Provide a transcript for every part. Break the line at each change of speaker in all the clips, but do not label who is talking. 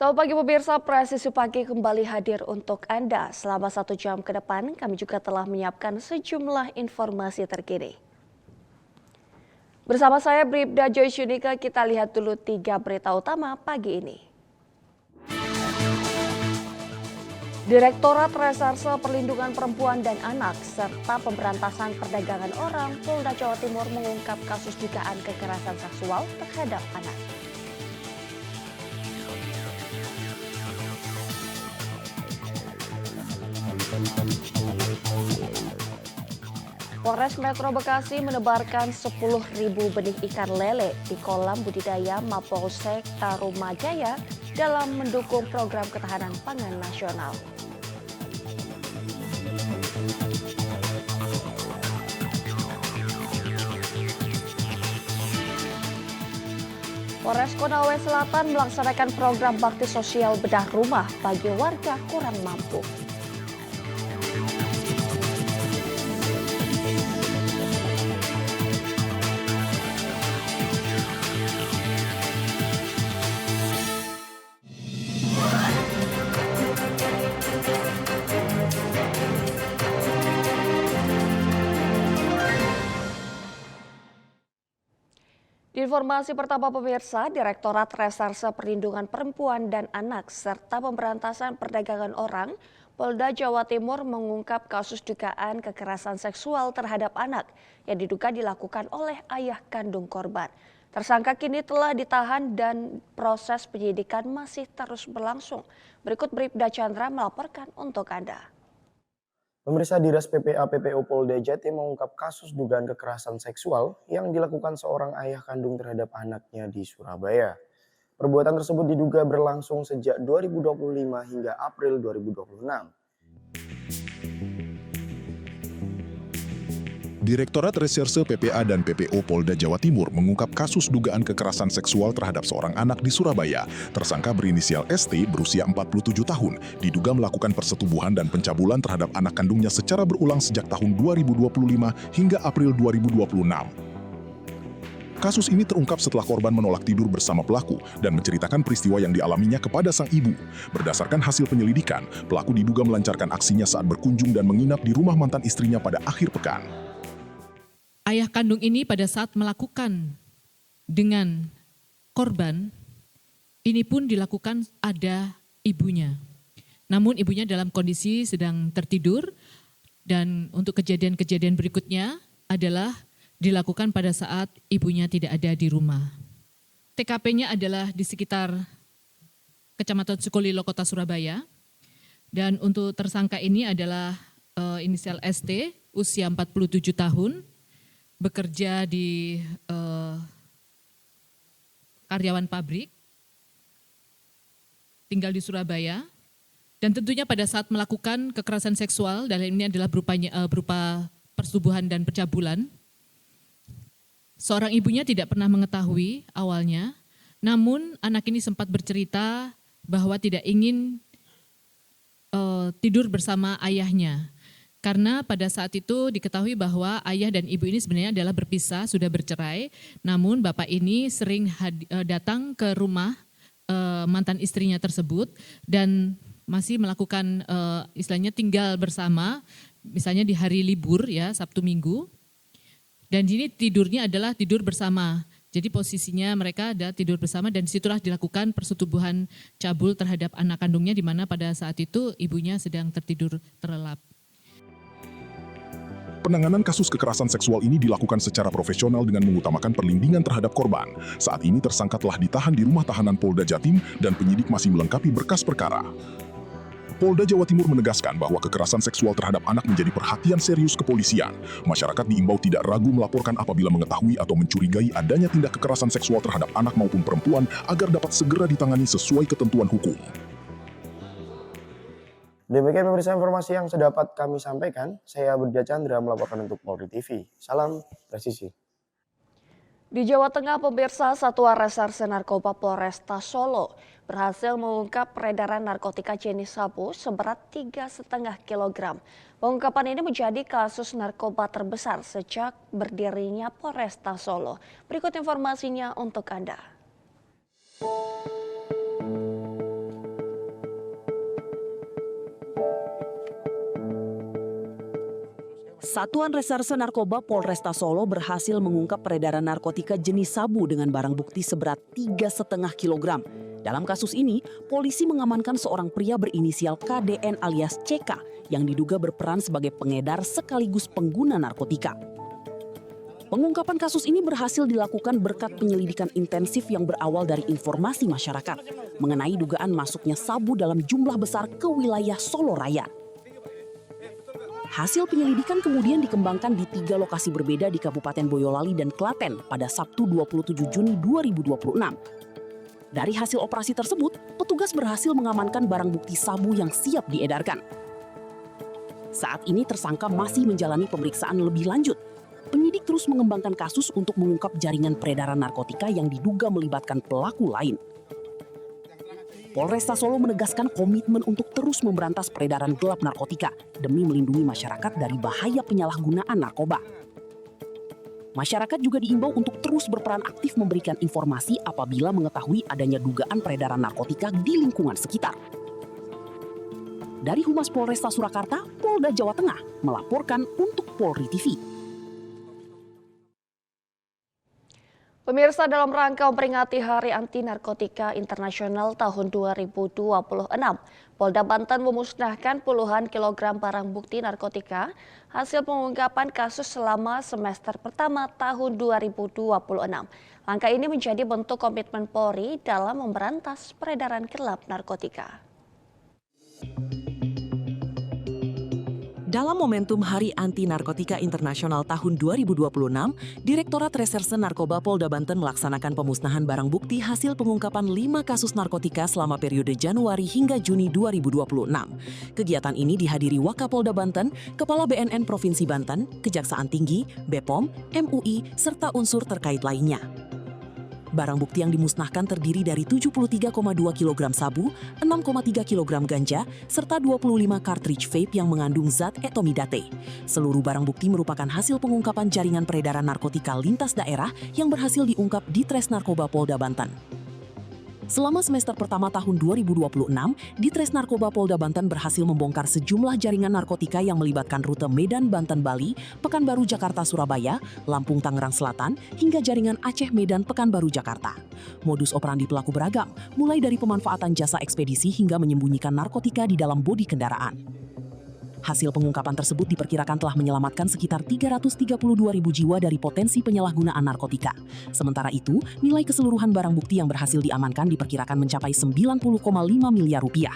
Selamat pagi pemirsa, Presisi Pagi kembali hadir untuk Anda. Selama 1 jam ke depan, kami juga telah menyiapkan sejumlah informasi terkini. Bersama saya Bribda Joyce Yunika, kita lihat dulu 3 berita utama pagi ini. Direktorat Reserse Perlindungan Perempuan dan Anak serta Pemberantasan Perdagangan Orang Polda Jawa Timur mengungkap kasus dugaan kekerasan seksual terhadap anak. Polres Metro Bekasi menebarkan 10.000 benih ikan lele di kolam budidaya Mapolsek Tarumajaya dalam mendukung program ketahanan pangan nasional. Polres Konawe Selatan melaksanakan program bakti sosial bedah rumah bagi warga kurang mampu. Di informasi pertama pemirsa, Direktorat Reserse Perlindungan Perempuan dan Anak serta Pemberantasan Perdagangan Orang Polda Jawa Timur mengungkap kasus dugaan kekerasan seksual terhadap anak yang diduga dilakukan oleh ayah kandung korban. Tersangka kini telah ditahan dan proses penyidikan masih terus berlangsung. Berikut Bribda Chandra melaporkan untuk Anda.
Pemirsa, Dinas PPA PPO Polda Jatim mengungkap kasus dugaan kekerasan seksual yang dilakukan seorang ayah kandung terhadap anaknya di Surabaya. Perbuatan tersebut diduga berlangsung sejak 2025 hingga April 2026.
Direktorat Reserse PPA dan PPO Polda Jawa Timur mengungkap kasus dugaan kekerasan seksual terhadap seorang anak di Surabaya. Tersangka berinisial ST berusia 47 tahun, diduga melakukan persetubuhan dan pencabulan terhadap anak kandungnya secara berulang sejak tahun 2025 hingga April 2026. Kasus ini terungkap setelah korban menolak tidur bersama pelaku dan menceritakan peristiwa yang dialaminya kepada sang ibu. Berdasarkan hasil penyelidikan, pelaku diduga melancarkan aksinya saat berkunjung dan menginap di rumah mantan istrinya pada akhir pekan.
Ayah kandung ini pada saat melakukan dengan korban, ini pun dilakukan ada ibunya. Namun ibunya dalam kondisi sedang tertidur dan untuk kejadian-kejadian berikutnya adalah dilakukan pada saat ibunya tidak ada di rumah. TKP-nya adalah di sekitar Kecamatan Sukolilo, Kota Surabaya. Dan untuk tersangka ini adalah inisial ST, usia 47 tahun, bekerja di karyawan pabrik, tinggal di Surabaya, dan tentunya pada saat melakukan kekerasan seksual, dalam ini adalah berupa persetubuhan dan pencabulan. Seorang ibunya tidak pernah mengetahui awalnya, namun anak ini sempat bercerita bahwa tidak ingin tidur bersama ayahnya. Karena pada saat itu diketahui bahwa ayah dan ibu ini sebenarnya adalah berpisah, sudah bercerai. Namun bapak ini sering datang ke rumah mantan istrinya tersebut dan masih melakukan istilahnya tinggal bersama, misalnya di hari libur ya, Sabtu Minggu. Dan ini tidurnya adalah tidur bersama. Jadi posisinya mereka ada tidur bersama dan disitulah dilakukan persetubuhan cabul terhadap anak kandungnya di mana pada saat itu ibunya sedang tertidur terlelap.
Penanganan kasus kekerasan seksual ini dilakukan secara profesional dengan mengutamakan perlindungan terhadap korban. Saat ini tersangka telah ditahan di rumah tahanan Polda Jatim dan penyidik masih melengkapi berkas perkara. Polda Jawa Timur menegaskan bahwa kekerasan seksual terhadap anak menjadi perhatian serius kepolisian. Masyarakat diimbau tidak ragu melaporkan apabila mengetahui atau mencurigai adanya tindak kekerasan seksual terhadap anak maupun perempuan agar dapat segera ditangani sesuai ketentuan hukum.
Demikian pemirsa informasi yang sedapat kami sampaikan. Saya Bribda Chandra melaporkan untuk Polri TV. Salam presisi.
Di Jawa Tengah, pemirsa, Satuan Reserse Narkoba Polresta Solo berhasil mengungkap peredaran narkotika jenis sabu seberat 3,5 kg. Pengungkapan ini menjadi kasus narkoba terbesar sejak berdirinya Polresta Solo. Berikut informasinya untuk Anda.
Satuan Reserse Narkoba Polresta Solo berhasil mengungkap peredaran narkotika jenis sabu dengan barang bukti seberat 3,5 kg. Dalam kasus ini, polisi mengamankan seorang pria berinisial KDN alias CK yang diduga berperan sebagai pengedar sekaligus pengguna narkotika. Pengungkapan kasus ini berhasil dilakukan berkat penyelidikan intensif yang berawal dari informasi masyarakat mengenai dugaan masuknya sabu dalam jumlah besar ke wilayah Solo Raya. Hasil penyelidikan kemudian dikembangkan di 3 lokasi berbeda di Kabupaten Boyolali dan Klaten pada Sabtu 27 Juni 2026. Dari hasil operasi tersebut, petugas berhasil mengamankan barang bukti sabu yang siap diedarkan. Saat ini tersangka masih menjalani pemeriksaan lebih lanjut. Penyidik terus mengembangkan kasus untuk mengungkap jaringan peredaran narkotika yang diduga melibatkan pelaku lain. Polresta Solo menegaskan komitmen untuk terus memberantas peredaran gelap narkotika demi melindungi masyarakat dari bahaya penyalahgunaan narkoba. Masyarakat juga diimbau untuk terus berperan aktif memberikan informasi apabila mengetahui adanya dugaan peredaran narkotika di lingkungan sekitar. Dari Humas Polresta Surakarta, Polda Jawa Tengah melaporkan untuk Polri TV.
Pemirsa, dalam rangka memperingati Hari Anti Narkotika Internasional tahun 2026, Polda Banten memusnahkan puluhan kilogram barang bukti narkotika hasil pengungkapan kasus selama semester pertama tahun 2026. Langkah ini menjadi bentuk komitmen Polri dalam memberantas peredaran gelap narkotika.
Dalam momentum Hari Anti Narkotika Internasional tahun 2026, Direktorat Reserse Narkoba Polda Banten melaksanakan pemusnahan barang bukti hasil pengungkapan 5 kasus narkotika selama periode Januari hingga Juni 2026. Kegiatan ini dihadiri Wakapolda Banten, Kepala BNN Provinsi Banten, Kejaksaan Tinggi, BPOM, MUI, serta unsur terkait lainnya. Barang bukti yang dimusnahkan terdiri dari 73,2 kg sabu, 6,3 kg ganja, serta 25 cartridge vape yang mengandung zat etomidate. Seluruh barang bukti merupakan hasil pengungkapan jaringan peredaran narkotika lintas daerah yang berhasil diungkap di Tres Narkoba Polda Banten. Selama semester pertama tahun 2026, Ditres Narkoba Polda Banten berhasil membongkar sejumlah jaringan narkotika yang melibatkan rute Medan Banten-Bali, Pekanbaru Jakarta-Surabaya, Lampung Tangerang Selatan, hingga jaringan Aceh Medan Pekanbaru Jakarta. Modus operandi pelaku beragam, mulai dari pemanfaatan jasa ekspedisi hingga menyembunyikan narkotika di dalam bodi kendaraan. Hasil pengungkapan tersebut diperkirakan telah menyelamatkan sekitar 332.000 jiwa dari potensi penyalahgunaan narkotika. Sementara itu, nilai keseluruhan barang bukti yang berhasil diamankan diperkirakan mencapai 90,5 miliar rupiah.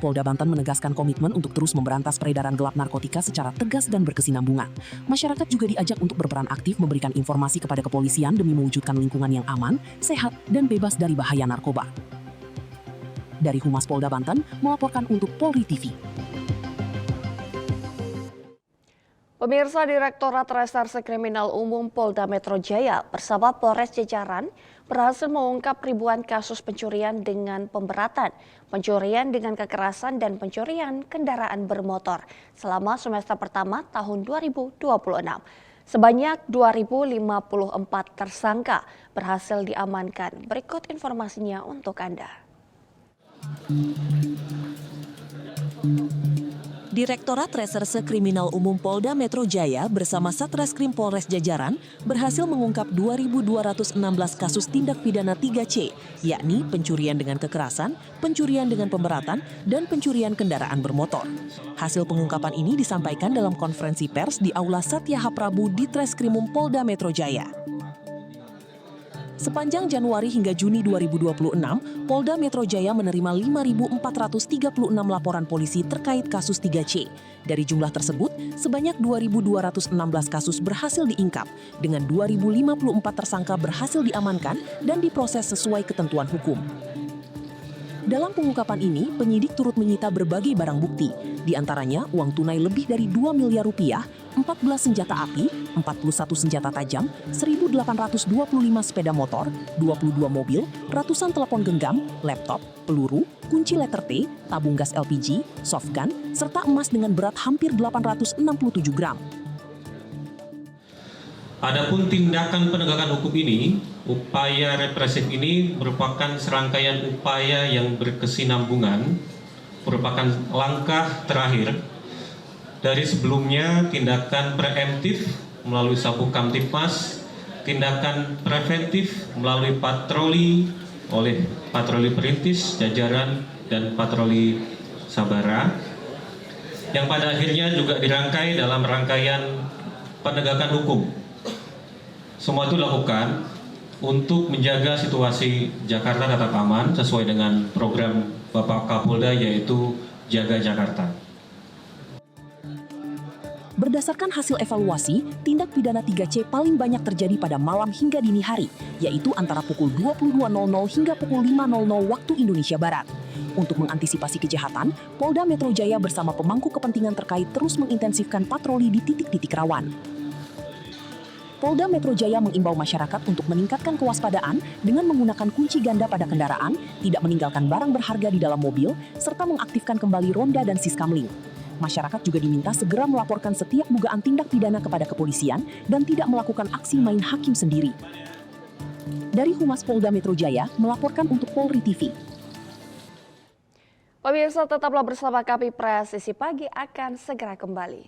Polda Banten menegaskan komitmen untuk terus memberantas peredaran gelap narkotika secara tegas dan berkesinambungan. Masyarakat juga diajak untuk berperan aktif memberikan informasi kepada kepolisian demi mewujudkan lingkungan yang aman, sehat, dan bebas dari bahaya narkoba. Dari Humas Polda Banten, melaporkan untuk Polri TV.
Pemirsa, Direktorat Reserse Kriminal Umum Polda Metro Jaya bersama Polres jajaran berhasil mengungkap ribuan kasus pencurian dengan pemberatan, pencurian dengan kekerasan, dan pencurian kendaraan bermotor selama semester pertama tahun 2026. Sebanyak 2.054 tersangka berhasil diamankan. Berikut informasinya untuk Anda.
Direktorat Reserse Kriminal Umum Polda Metro Jaya bersama Satreskrim Polres Jajaran berhasil mengungkap 2.216 kasus tindak pidana 3C, yakni pencurian dengan kekerasan, pencurian dengan pemberatan, dan pencurian kendaraan bermotor. Hasil pengungkapan ini disampaikan dalam konferensi pers di Aula Satyaha Prabu di Treskrimum Polda Metro Jaya. Sepanjang Januari hingga Juni 2026, Polda Metro Jaya menerima 5.436 laporan polisi terkait kasus 3C. Dari jumlah tersebut, sebanyak 2.216 kasus berhasil diungkap, dengan 2.054 tersangka berhasil diamankan dan diproses sesuai ketentuan hukum. Dalam pengungkapan ini, penyidik turut menyita berbagai barang bukti, di antaranya uang tunai lebih dari 2 miliar rupiah, 14 senjata api, 41 senjata tajam, 1.825 sepeda motor, 22 mobil, ratusan telepon genggam, laptop, peluru, kunci letter T, tabung gas LPG, softgun, serta emas dengan berat hampir 867 gram.
Adapun tindakan penegakan hukum ini, upaya represif ini merupakan serangkaian upaya yang berkesinambungan, merupakan langkah terakhir dari sebelumnya tindakan preemptif melalui Sabuk Kamtipmas, tindakan preventif melalui patroli oleh patroli perintis, jajaran, dan patroli sabara, yang pada akhirnya juga dirangkai dalam rangkaian penegakan hukum. Semua itu dilakukan untuk menjaga situasi Jakarta tetap aman sesuai dengan program Bapak Kapolda, yaitu Jaga Jakarta.
Berdasarkan hasil evaluasi, tindak pidana 3C paling banyak terjadi pada malam hingga dini hari, yaitu antara pukul 22.00 hingga pukul 5.00 waktu Indonesia Barat. Untuk mengantisipasi kejahatan, Polda Metro Jaya bersama pemangku kepentingan terkait terus mengintensifkan patroli di titik-titik rawan. Polda Metro Jaya mengimbau masyarakat untuk meningkatkan kewaspadaan dengan menggunakan kunci ganda pada kendaraan, tidak meninggalkan barang berharga di dalam mobil, serta mengaktifkan kembali ronda dan siskamling. Masyarakat juga diminta segera melaporkan setiap dugaan tindak pidana kepada kepolisian dan tidak melakukan aksi main hakim sendiri. Dari Humas Polda Metro Jaya melaporkan untuk Polri TV.
Pemirsa, tetaplah bersama kami, Presisi Pagi akan segera kembali.